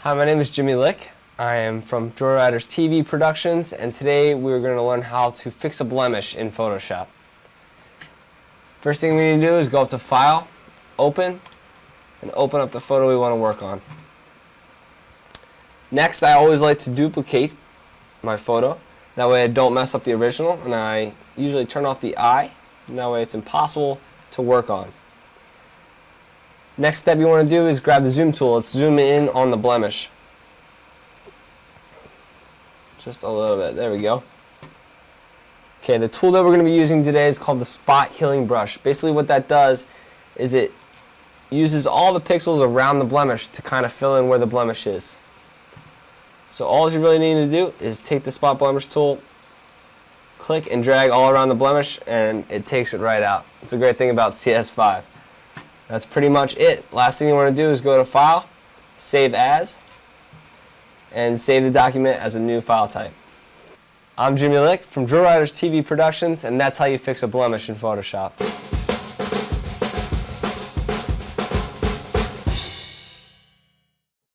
Hi, my name is Jimmy Lick. I am from Joyriders TV Productions, and today we're going to learn how to fix a blemish in Photoshop. First thing we need to do is go up to File, Open, and open up the photo we want to work on. Next, I always like to duplicate my photo. That way I don't mess up the original, and I usually turn off the eye, and that way it's impossible to work on. Next step you want to do is grab the zoom tool. Let's zoom in on the blemish. Just a little bit. There we go. Okay, the tool that we're going to be using today is called the Spot Healing Brush. Basically what that does is it uses all the pixels around the blemish to kind of fill in where the blemish is. So all you really need to do is take the Spot Blemish tool, click and drag all around the blemish, and it takes it right out. It's a great thing about CS5. That's pretty much it. Last thing you want to do is go to File, Save As, and save the document as a new file type. I'm Jimmy Lick from Joyriders TV Productions, and that's how you fix a blemish in Photoshop.